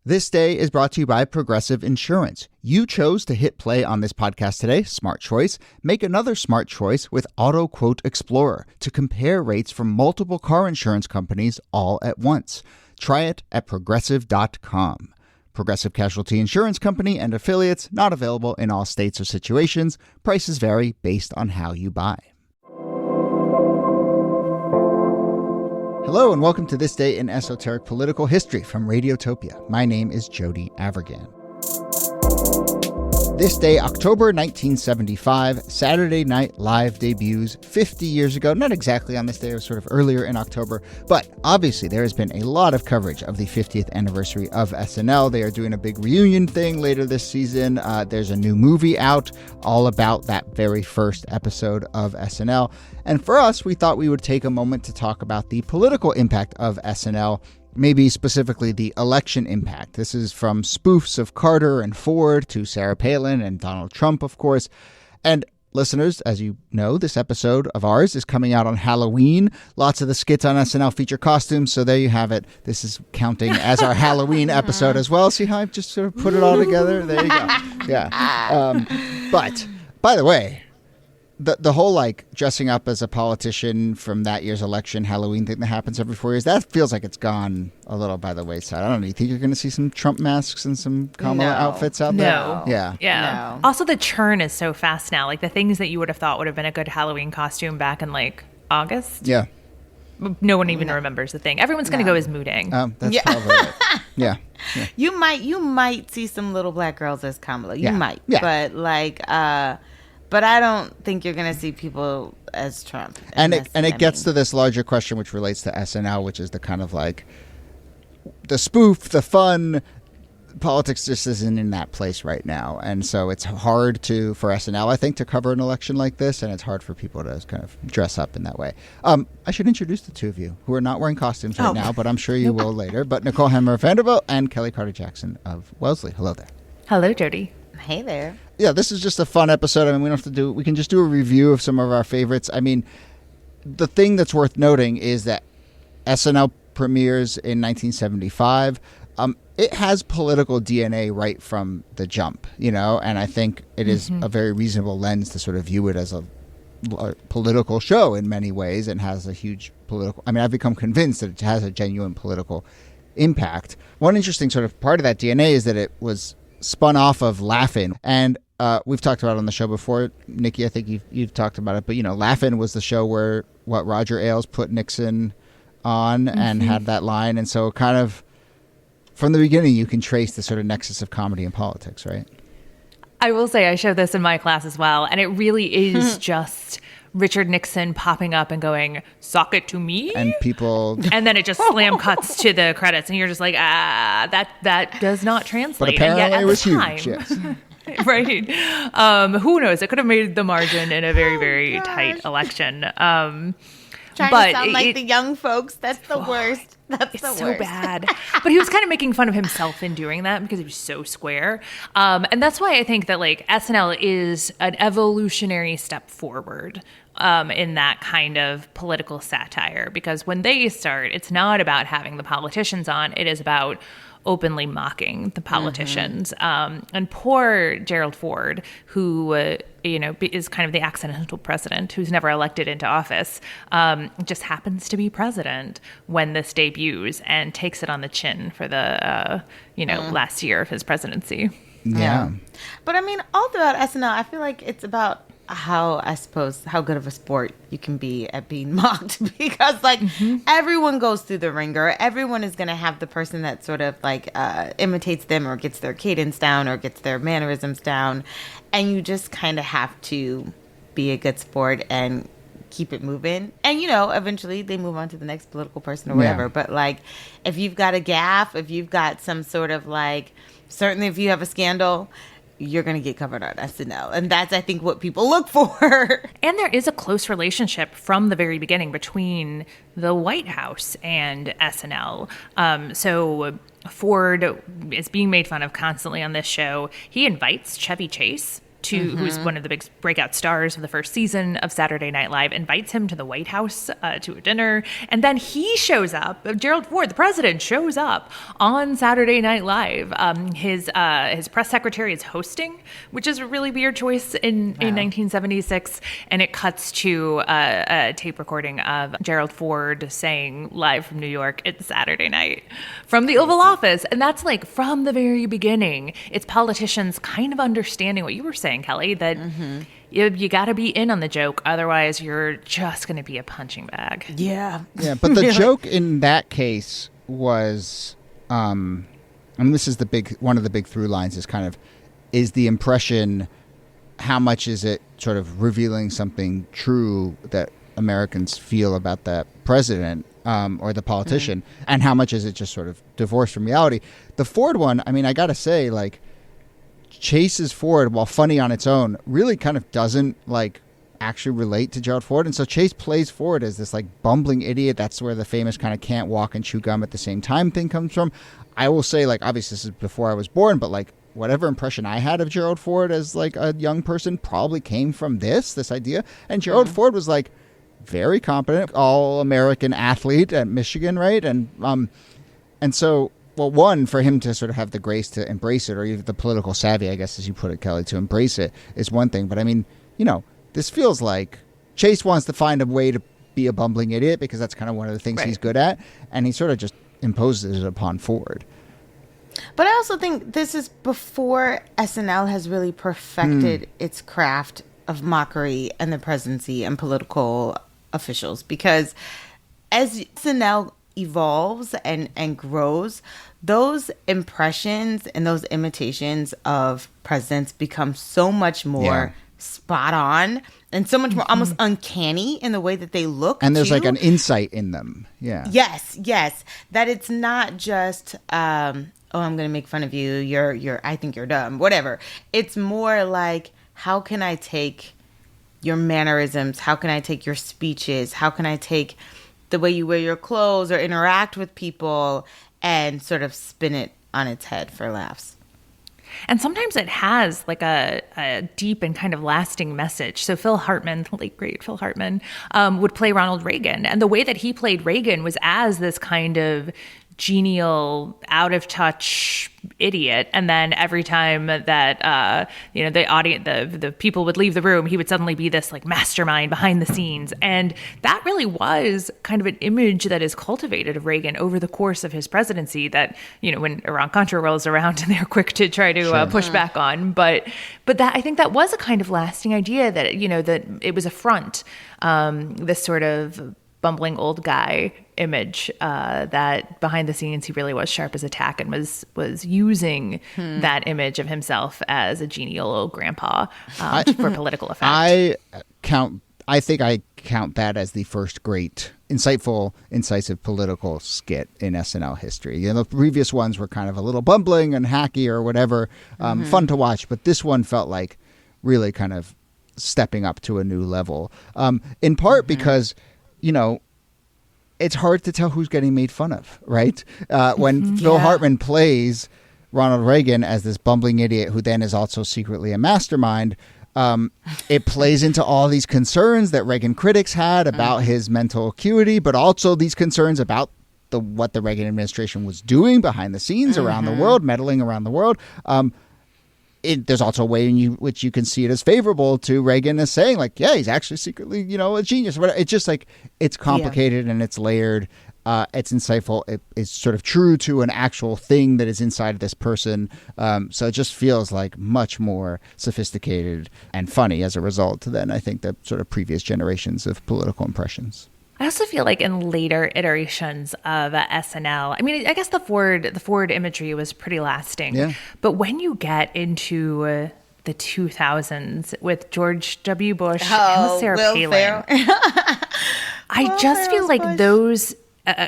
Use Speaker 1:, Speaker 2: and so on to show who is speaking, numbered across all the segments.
Speaker 1: This day is brought to you by Progressive Insurance. You chose to hit play on this podcast today. Smart choice. Make another smart choice with Auto Quote Explorer to compare rates from multiple car insurance companies all at once. Try it at progressive.com. Progressive Casualty Insurance Company and affiliates, not available in all states or situations. Prices vary based on how you buy. Hello and welcome to This Day in Esoteric Political History from Radiotopia. My name is Jody Avirgan. This day, October 1975, Saturday Night Live debuts 50 years ago. Not exactly on this day, it was sort of earlier in October, but obviously there has been a lot of coverage of the 50th anniversary of SNL. They are doing a big reunion thing later this season. There's a new movie out all about that very first episode of SNL. And for us, we thought we would take a moment to talk about the political impact of SNL, maybe specifically the election impact. This is from spoofs of Carter and Ford to Sarah Palin and Donald Trump, of course. And listeners, as you know, this episode of ours is coming out on Halloween. Lots of the skits on SNL feature costumes, so there you have it. This is counting as our Halloween episode as well. See how I've just sort of put it all together? There you go. Yeah. But, by the way, the whole like dressing up as a politician from that year's election Halloween thing that happens every 4 years, that feels like it's gone a little by the wayside. I don't know. You think you're going to see some Trump masks and some Kamala outfits out there?
Speaker 2: No.
Speaker 1: Yeah.
Speaker 2: No. Also, the churn is so fast now. Like the things that you would have thought would have been a good Halloween costume back in like August.
Speaker 1: Yeah.
Speaker 2: No one even remembers the thing. Everyone's going to go as Moodang.
Speaker 1: That's probably right. Yeah.
Speaker 3: You might see some little black girls as Kamala. You might.
Speaker 1: Yeah.
Speaker 3: But like but I don't think you're going to see people as Trump.
Speaker 1: And it gets to this larger question which relates to SNL, which is the kind of like the spoof, the fun. Politics just isn't in that place right now. And so it's hard for SNL, I think, to cover an election like this. And it's hard for people to kind of dress up in that way. I should introduce the two of you who are not wearing costumes right now, but I'm sure you will later. But Nicole Hammer Vanderbilt and Kellie Carter-Jackson of Wellesley. Hello there.
Speaker 2: Hello, Jody.
Speaker 3: Hey there.
Speaker 1: Yeah, this is just a fun episode. I mean, we can just do a review of some of our favorites. I mean, the thing that's worth noting is that SNL premieres in 1975. It has political DNA right from the jump, and I think it is a very reasonable lens to sort of view it as a political show in many ways, and has a huge political. I mean, I've become convinced that it has a genuine political impact. One interesting sort of part of that DNA is that it was spun off of Laugh-In, and we've talked about it on the show before. Niki, I think you've talked about it, but Laugh-In was the show where Roger Ailes put Nixon on and had that line, and so kind of from the beginning you can trace the sort of nexus of comedy and politics, right?
Speaker 2: I will say I showed this in my class as well, and it really is just Richard Nixon popping up and going, "Sock it to me,"
Speaker 1: and people,
Speaker 2: and then it just slam cuts to the credits, and you're just like, that does not translate.
Speaker 1: But apparently
Speaker 2: and yet,
Speaker 1: it was
Speaker 2: time,
Speaker 1: huge. Yes.
Speaker 2: Right. Who knows? It could have made the margin in a very, very tight election.
Speaker 3: Trying to sound like the young folks. That's the worst. That's the worst.
Speaker 2: So bad. But he was kind of making fun of himself in doing that because he was so square. And that's why I think that like SNL is an evolutionary step forward in that kind of political satire. Because when they start, it's not about having the politicians on. It is about openly mocking the politicians. And poor Gerald Ford, who is kind of the accidental president who's never elected into office, just happens to be president when this debuts and takes it on the chin for the last year of his presidency.
Speaker 1: Yeah.
Speaker 3: But I mean, all throughout SNL, I feel like it's about how good of a sport you can be at being mocked, because like everyone goes through the ringer. Everyone is going to have the person that sort of like imitates them or gets their cadence down or gets their mannerisms down. And you just kind of have to be a good sport and keep it moving. And, eventually they move on to the next political person or whatever. Yeah. But like, if you've got a gaffe, if you've got some sort of like, certainly if you have a scandal, you're going to get covered on SNL. And that's, I think, what people look for.
Speaker 2: And there is a close relationship from the very beginning between the White House and SNL. So Ford is being made fun of constantly on this show. He invites Chevy Chase who's one of the big breakout stars of the first season of Saturday Night Live, invites him to the White House to a dinner. And then he shows up. Gerald Ford, the president, shows up on Saturday Night Live. His press secretary is hosting, which is a really weird choice in 1976. And it cuts to a tape recording of Gerald Ford saying live from New York, "It's Saturday night," from the Oval Office. And that's like from the very beginning. It's politicians kind of understanding what you were saying, Kellie, that you got to be in on the joke. Otherwise, you're just going to be a punching bag.
Speaker 3: Yeah.
Speaker 1: Yeah, but the joke in that case was, and this is one of the big through lines is the impression, how much is it sort of revealing something true that Americans feel about that president or the politician, and how much is it just sort of divorced from reality? The Ford one, I mean, I got to say, like, Chase's Ford, while funny on its own, really kind of doesn't like actually relate to Gerald Ford. And so Chase plays Ford as this like bumbling idiot. That's where the famous kind of can't walk and chew gum at the same time thing comes from. I will say, like, obviously this is before I was born, but like whatever impression I had of Gerald Ford as like a young person probably came from this idea. And Gerald Ford was like very competent, all-American athlete at Michigan, right? And so, well, one, for him to sort of have the grace to embrace it, or even the political savvy, I guess, as you put it, Kellie, to embrace it is one thing. But I mean, you know, this feels like Chase wants to find a way to be a bumbling idiot because that's kind of one of the things he's good at. And he sort of just imposes it upon Ford.
Speaker 3: But I also think this is before SNL has really perfected its craft of mockery and the presidency and political officials. Because as SNL evolves and grows, those impressions and those imitations of presidents become so much more spot on and so much more almost uncanny in the way that they look.
Speaker 1: And there's like an insight in them. Yeah.
Speaker 3: Yes. That it's not just, I'm going to make fun of you. I think you're dumb, whatever. It's more like, how can I take your mannerisms? How can I take your speeches? How can I take the way you wear your clothes or interact with people and sort of spin it on its head for laughs?
Speaker 2: And sometimes it has like a deep and kind of lasting message. So Phil Hartman, the late great Phil Hartman, would play Ronald Reagan. And the way that he played Reagan was as this kind of genial, out of touch idiot. And then every time that the audience, the people would leave the room, he would suddenly be this like mastermind behind the scenes. And that really was kind of an image that is cultivated of Reagan over the course of his presidency. That, you know, when Iran-Contra rolls around, and they're quick to try to push back on. But that, I think that was a kind of lasting idea that, you know, that it was a front, this sort of bumbling old guy image, that behind the scenes he really was sharp as a tack and was using that image of himself as a genial old grandpa for political effect.
Speaker 1: I think I count that as the first great, insightful, incisive political skit in SNL history. You know, the previous ones were kind of a little bumbling and hacky or whatever, fun to watch, but this one felt like really kind of stepping up to a new level. In part because, you know, it's hard to tell who's getting made fun of, right? When Phil Hartman plays Ronald Reagan as this bumbling idiot who then is also secretly a mastermind, it plays into all these concerns that Reagan critics had about his mental acuity, but also these concerns about what the Reagan administration was doing behind the scenes around the world, meddling around the world. There's also a way in which you can see it as favorable to Reagan as saying, like, yeah, he's actually secretly, you know, a genius. It's just like, it's complicated and it's layered. It's insightful. It's sort of true to an actual thing that is inside of this person. So it just feels like much more sophisticated and funny as a result than I think the sort of previous generations of political impressions.
Speaker 2: I also feel like in later iterations of SNL, I mean, I guess the Ford imagery was pretty lasting. Yeah. But when you get into the 2000s with George W. Bush and with Sarah Palin, I just feel like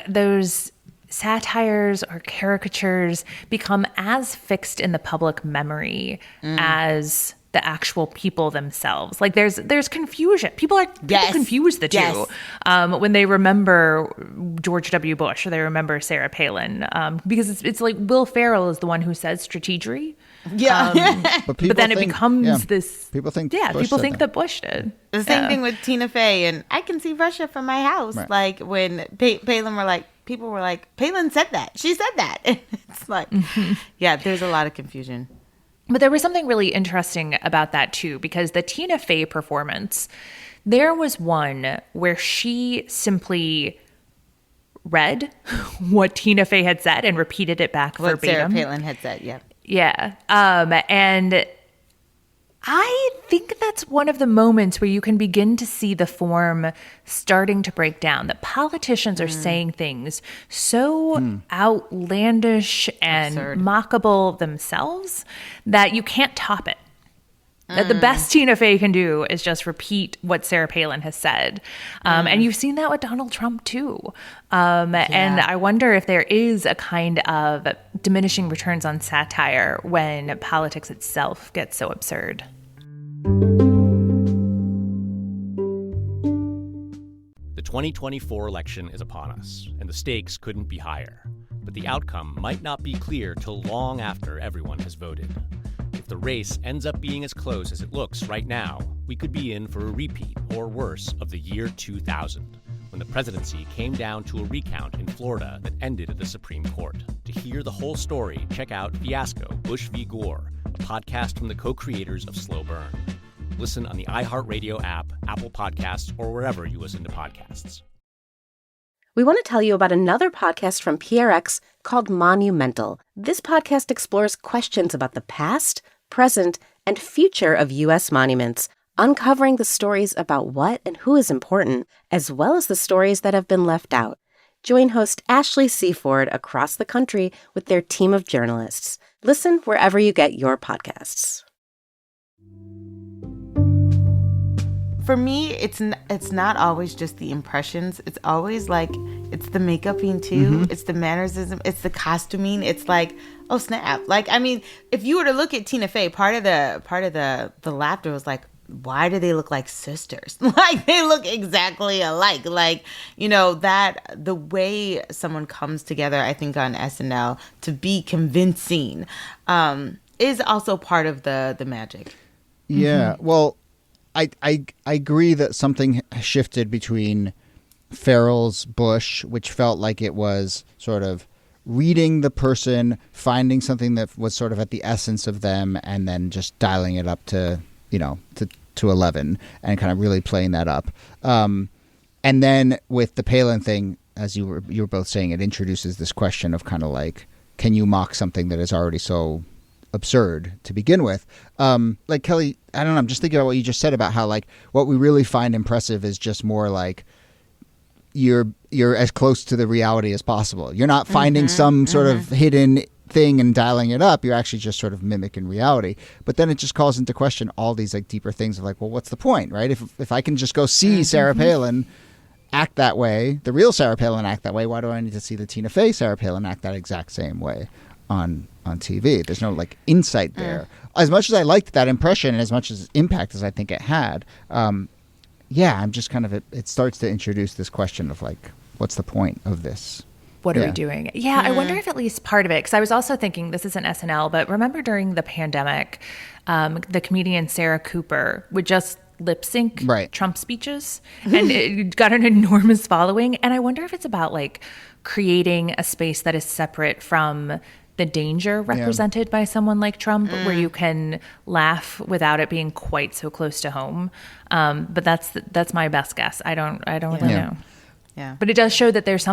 Speaker 2: those satires or caricatures become as fixed in the public memory as the actual people themselves. Like there's confusion. People confuse the two when they remember George W. Bush or they remember Sarah Palin, because it's like Will Ferrell is the one who says strategery. But then it becomes this.
Speaker 1: People think.
Speaker 2: People think that Bush did.
Speaker 3: The same thing with Tina Fey and I Can See Russia from My House.
Speaker 1: Right.
Speaker 3: Like when Palin were like, people were like, Palin said that. She said that. And it's like, there's a lot of confusion.
Speaker 2: But there was something really interesting about that too, because the Tina Fey performance, there was one where she simply read what Tina Fey had said and repeated it back verbatim.
Speaker 3: What Sarah Palin had said, yeah.
Speaker 2: Yeah. And I think that's one of the moments where you can begin to see the form starting to break down, that politicians are saying things so outlandish and
Speaker 3: absurd,
Speaker 2: mockable themselves that you can't top it. That the best Tina Fey can do is just repeat what Sarah Palin has said. And you've seen that with Donald Trump too. And I wonder if there is a kind of diminishing returns on satire when politics itself gets so absurd.
Speaker 4: The 2024 election is upon us, and the stakes couldn't be higher. But the outcome might not be clear till long after everyone has voted. If the race ends up being as close as it looks right now, we could be in for a repeat, or worse, of the year 2000, when the presidency came down to a recount in Florida that ended at the Supreme Court. To hear the whole story, check out Fiasco, Bush v. Gore, a podcast from the co-creators of Slow Burn. Listen on the iHeartRadio app, Apple Podcasts, or wherever you listen to podcasts.
Speaker 5: We want to tell you about another podcast from PRX called Monumental. This podcast explores questions about the past, present, and future of U.S. monuments, uncovering the stories about what and who is important, as well as the stories that have been left out. Join host Ashley Seaford across the country with their team of journalists. Listen wherever you get your podcasts.
Speaker 3: For me, it's not always just the impressions. It's always like, it's the makeuping too. It's the mannerism. It's the costuming. It's like, oh snap! Like, I mean, if you were to look at Tina Fey, part of the laughter was like, why do they look like sisters? Like they look exactly alike. Like, you know, that the way someone comes together, I think on SNL to be convincing, is also part of the magic.
Speaker 1: Yeah. Well, I agree that something shifted between Ferrell's Bush, which felt like it was sort of reading the person, finding something that was sort of at the essence of them, and then just dialing it up to 11 and kind of really playing that up. And then with the Palin thing, as you were both saying, it introduces this question of kind of like, can you mock something that is already so absurd to begin with? Like Kellie, I don't know, I'm just thinking about what you just said about how like what we really find impressive is just more like you're as close to the reality as possible. You're not finding some sort of hidden thing and dialing it up. You're actually just sort of mimicking reality. But then it just calls into question all these like deeper things of like, well, what's the point, right? If I can just go see Sarah Palin act that way, the real Sarah Palin act that way, why do I need to see the Tina Fey Sarah Palin act that exact same way on TV? There's no like insight there. As much as I liked that impression and as much as impact as I think it had, I'm just kind of, it starts to introduce this question of like, what's the point of this?
Speaker 2: What are we doing? Yeah, I wonder if at least part of it, because I was also thinking, this isn't SNL, but remember during the pandemic, the comedian Sarah Cooper would just lip sync Trump speeches, and it got an enormous following. And I wonder if it's about like creating a space that is separate from the danger represented by someone like Trump, where you can laugh without it being quite so close to home. But that's my best guess. I don't really know. Yeah. But it does show that there's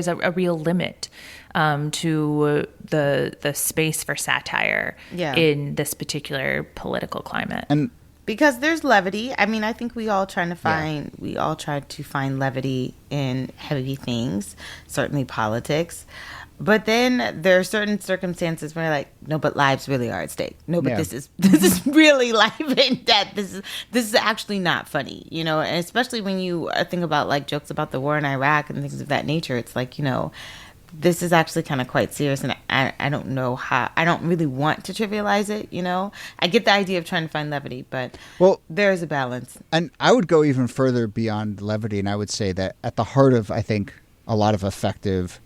Speaker 2: a real limit to the space for satire in this particular political climate.
Speaker 1: And
Speaker 3: because there's levity. I mean, I think we all try to find levity in heavy things, certainly politics. But then there are certain circumstances where like, no, but lives really are at stake. No, but this is really life and death. This is actually not funny, you know, and especially when you think about like jokes about the war in Iraq and things of that nature. It's like, you know, this is actually kind of quite serious, and I don't know how. I don't really want to trivialize it. I get the idea of trying to find levity, but there's a balance.
Speaker 1: And I would go even further beyond levity, and I would say that at the heart of, I think, a lot of effective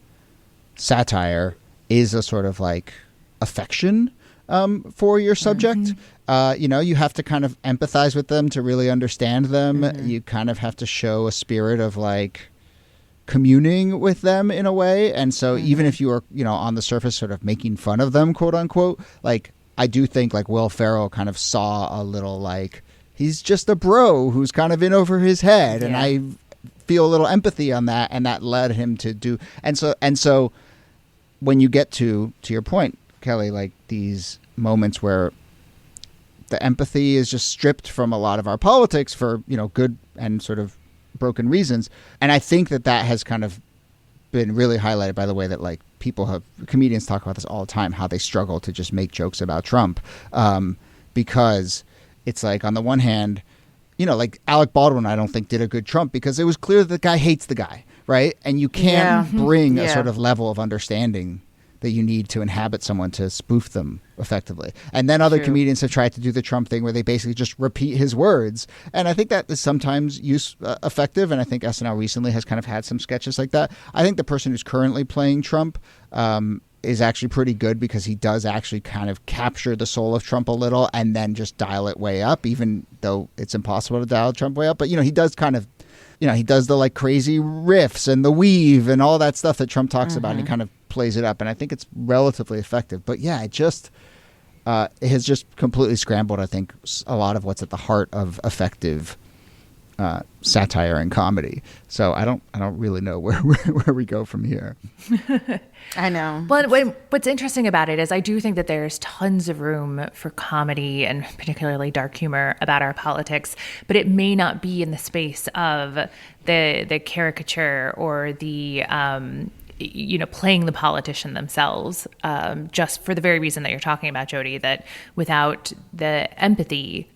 Speaker 1: satire is a sort of like affection for your subject. You have to kind of empathize with them to really understand them. You kind of have to show a spirit of like communing with them in a way. And so even if you are, on the surface sort of making fun of them, quote unquote, like I do think like Will Ferrell kind of saw a little like, he's just a bro who's kind of in over his head. And I feel a little empathy on that. And that led him to do. And so when you get to your point, Kellie, like these moments where the empathy is just stripped from a lot of our politics for, good and sort of broken reasons. And I think that has kind of been really highlighted by the way that like comedians talk about this all the time, how they struggle to just make jokes about Trump. Because it's like, on the one hand, like Alec Baldwin, I don't think did a good Trump because it was clear that the guy hates the guy. Right. And you can't bring a sort of level of understanding that you need to inhabit someone to spoof them effectively. And then other comedians have tried to do the Trump thing where they basically just repeat his words. And I think that is sometimes effective. And I think SNL recently has kind of had some sketches like that. I think the person who's currently playing Trump is actually pretty good because he does actually kind of capture the soul of Trump a little and then just dial it way up, even though it's impossible to dial Trump way up. But, he does kind of, he does the like crazy riffs and the weave and all that stuff that Trump talks about. And he kind of plays it up. And I think it's relatively effective. But yeah, it has just completely scrambled, I think, a lot of what's at the heart of effective satire and comedy. So I don't really know where we go from here.
Speaker 3: I know.
Speaker 2: Well, what's interesting about it is I do think that there's tons of room for comedy and particularly dark humor about our politics, but it may not be in the space of the caricature or the playing the politician themselves, just for the very reason that you're talking about, Jody, that without the empathy,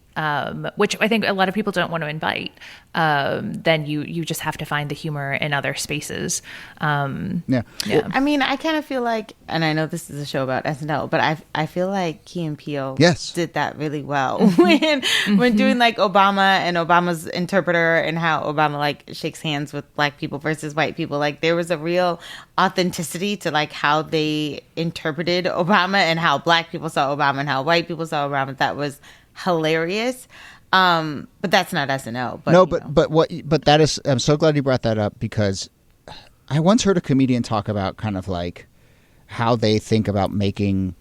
Speaker 2: which I think a lot of people don't want to invite, then you just have to find the humor in other spaces.
Speaker 3: I mean, I kind of feel like, and I know this is a show about SNL, but I feel like Key and Peele did that really well when doing like Obama and Obama's interpreter and how Obama like shakes hands with black people versus white people. Like there was a real authenticity to like how they interpreted Obama and how black people saw Obama and how white people saw Obama. That was hilarious. But that's not SNL. But
Speaker 1: that is, I'm so glad you brought that up because I once heard a comedian talk about kind of like how they think about making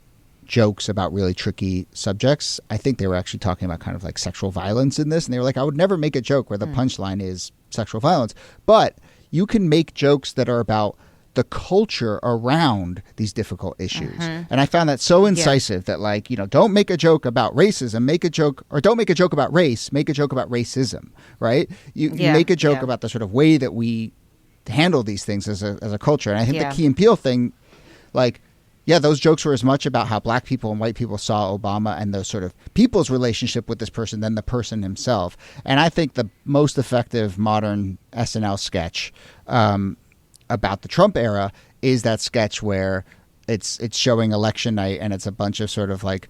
Speaker 1: jokes about really tricky subjects. I think they were actually talking about kind of like sexual violence in this. And they were like, I would never make a joke where the punchline is sexual violence. But you can make jokes that are about the culture around these difficult issues. And I found that so incisive that like, don't make a joke about racism, don't make a joke about race, make a joke about racism, right? You make a joke about the sort of way that we handle these things as a culture. And I think the Key and Peele thing, like, those jokes were as much about how black people and white people saw Obama and the sort of people's relationship with this person than the person himself. And I think the most effective modern SNL sketch, about the Trump era is that sketch where it's showing election night and it's a bunch of sort of like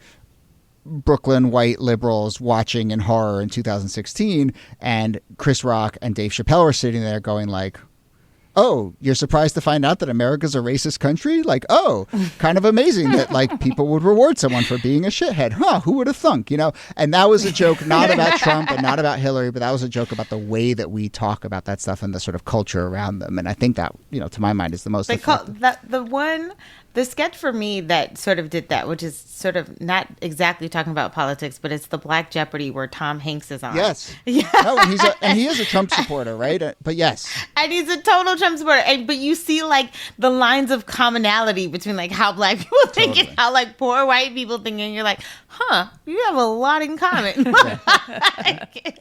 Speaker 1: Brooklyn white liberals watching in horror in 2016 and Chris Rock and Dave Chappelle are sitting there going like, oh, you're surprised to find out that America's a racist country? Like, oh, kind of amazing that like people would reward someone for being a shithead. Who would have thunk, And that was a joke not about Trump and not about Hillary, but that was a joke about the way that we talk about that stuff and the sort of culture around them. And I think that, to my mind, is the most effective.
Speaker 3: The sketch for me that sort of did that, which is sort of not exactly talking about politics, but it's the Black Jeopardy where Tom Hanks is on.
Speaker 1: Yes. Yeah. No, and he is a Trump supporter, right? But yes.
Speaker 3: And he's a total Trump supporter. But you see like the lines of commonality between like how black people think and how like poor white people think. And you're like, you have a lot in common.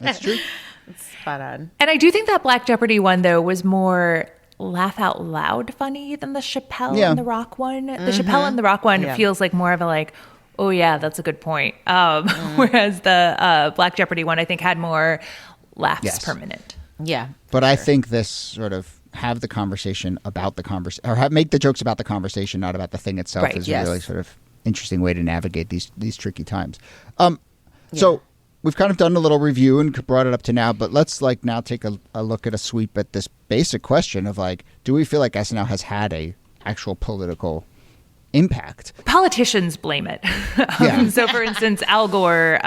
Speaker 1: That's true.
Speaker 3: It's spot on.
Speaker 2: And I do think that Black Jeopardy one, though, was more laugh out loud funny than the Chappelle and the Rock one. The Chappelle and the Rock one feels like more of a like, oh yeah, that's a good point. Whereas the Black Jeopardy one, I think, had more laughs per minute.
Speaker 3: Yeah.
Speaker 1: But I think this sort of have the conversation about the conversation, or make the jokes about the conversation, not about the thing itself,
Speaker 2: Right,
Speaker 1: is
Speaker 3: yes.
Speaker 1: a really sort of interesting way to navigate these tricky times. So we've kind of done a little review and brought it up to now, but let's like now take a look at a sweep at this basic question of like, do we feel like SNL has had a actual political impact?
Speaker 2: Politicians blame it.
Speaker 1: Yeah.
Speaker 2: So, for instance, Al Gore,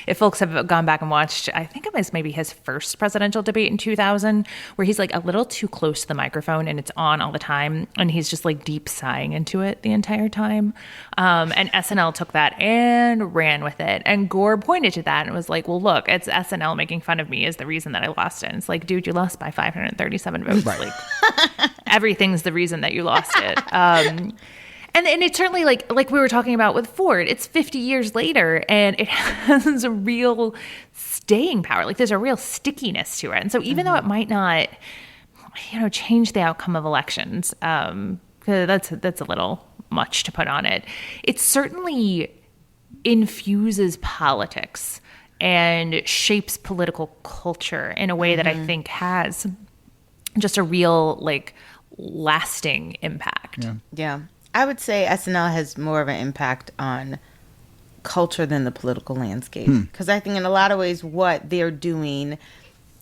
Speaker 2: if folks have gone back and watched, I think it was maybe his first presidential debate in 2000, where he's like a little too close to the microphone and it's on all the time. And he's just like deep sighing into it the entire time. And SNL took that and ran with it. And Gore pointed to that and was like, well, look, it's SNL making fun of me is the reason that I lost it. And it's like, dude, you lost by 537 votes.
Speaker 1: Right.
Speaker 2: Like, everything's the reason that you lost it. And it's certainly like we were talking about with Ford, it's 50 years later and it has a real staying power. Like there's a real stickiness to it. And so even though it might not, change the outcome of elections, that's a little much to put on it. It certainly infuses politics and shapes political culture in a way that I think has just a real like lasting impact.
Speaker 3: Yeah. I would say SNL has more of an impact on culture than the political landscape. Because I think in a lot of ways what they're doing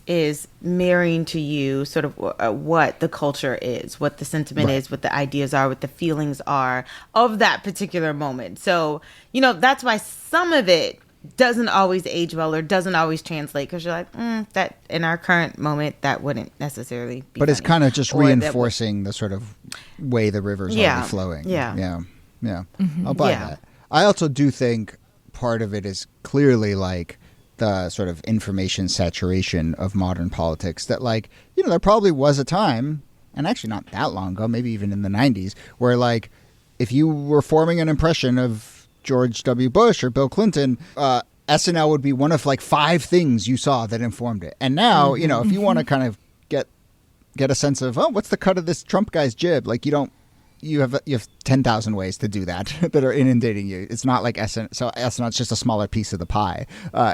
Speaker 3: is marrying to you sort of what the culture is, what the sentiment is, what the ideas are, what the feelings are of that particular moment. So, that's why some of it doesn't always age well or doesn't always translate, because you're like, that in our current moment, that wouldn't necessarily be
Speaker 1: But it's
Speaker 3: funny.
Speaker 1: kind of just
Speaker 3: Or that
Speaker 1: reinforcing the sort of way the river's already flowing. Yeah. I'll buy that. I also do think part of it is clearly like the sort of information saturation of modern politics that like, there probably was a time, and actually not that long ago, maybe even in the 90s, where like if you were forming an impression of George W. Bush or Bill Clinton, SNL would be one of like 5 things you saw that informed it. And now, if you want to kind of get a sense of, what's the cut of this Trump guy's jib? Like you have 10,000 ways to do that that are inundating you. It's not like SNL. So SNL's just a smaller piece of the pie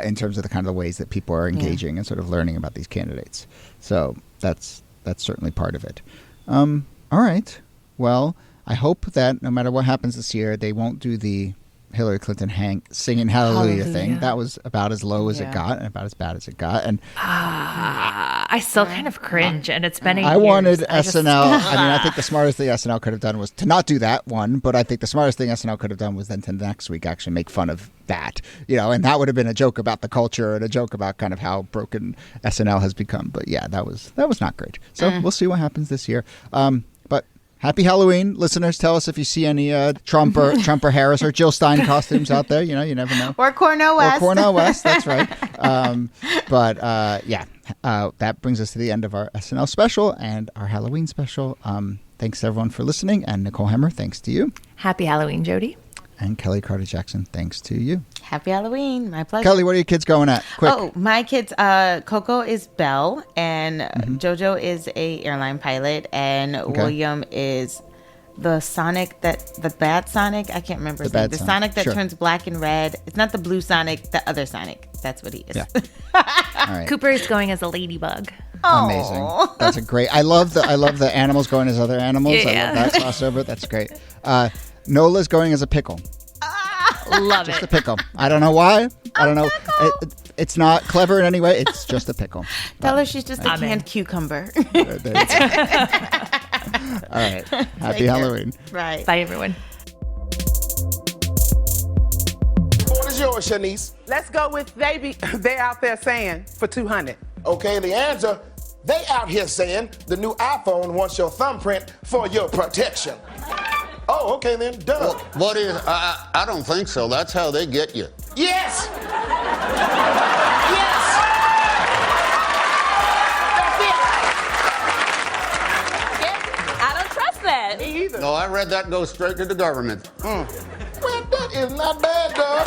Speaker 1: in terms of the kind of ways that people are engaging and sort of learning about these candidates. So that's certainly part of it. All right. Well, I hope that no matter what happens this year, they won't do the Hillary Clinton singing Hallelujah thing. That was about as low as it got and about as bad as it got. And
Speaker 2: I still kind of cringe, and it's been
Speaker 1: I wanted SNL. I think the smartest thing SNL could have done was to not do that one, but I think the smartest thing SNL could have done was then to next week actually make fun of that, and that would have been a joke about the culture and a joke about kind of how broken SNL has become. But yeah, that was not great. So we'll see what happens this year. But happy Halloween, listeners. Tell us if you see any Trump or Harris or Jill Stein costumes out there. You never know.
Speaker 3: Or Cornel West.
Speaker 1: Or Cornel West, that's right. That brings us to the end of our SNL special and our Halloween special. Thanks everyone for listening. And Nicole Hemmer, thanks to you.
Speaker 2: Happy Halloween, Jody.
Speaker 1: And Kellie Carter-Jackson, thanks to you.
Speaker 3: Happy Halloween. My pleasure.
Speaker 1: Kellie, what are your kids going at? Quick.
Speaker 3: Oh, my kids, Coco is Belle, and Jojo is a airline pilot, and William is the bad Sonic. I can't remember his name. The Sonic that turns black and red. It's not the blue Sonic, the other Sonic. That's what he is.
Speaker 1: Yeah. All right.
Speaker 2: Cooper is going as a ladybug.
Speaker 1: Amazing. That's a great. I love the animals going as other animals.
Speaker 2: Yeah.
Speaker 1: I love that crossover. That's great. Nola's going as a pickle.
Speaker 2: Love
Speaker 1: Just
Speaker 2: it.
Speaker 1: a pickle. I don't know why. I don't know. It's not clever in any way. It's just a pickle.
Speaker 3: Tell her she's just a
Speaker 2: Amen.
Speaker 3: canned cucumber.
Speaker 1: All right. Happy Halloween.
Speaker 3: Right.
Speaker 2: Bye, everyone.
Speaker 6: What is yours, Shanice?
Speaker 7: Let's go with they out there saying for 200.
Speaker 6: Okay, the answer, they out here saying the new iPhone wants your thumbprint for your protection. Oh, okay then, Doug.
Speaker 8: What is, I don't think so. That's how they get you.
Speaker 6: Yes! Yes!
Speaker 9: I don't trust that.
Speaker 7: Me either.
Speaker 8: No, I read that go straight to the government.
Speaker 6: Well, that is not bad, Doug.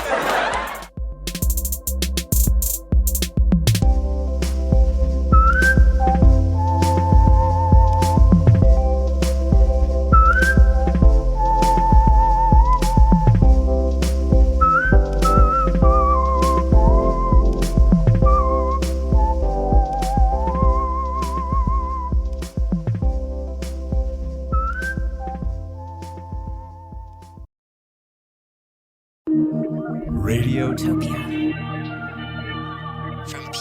Speaker 10: Radiotopia.
Speaker 11: From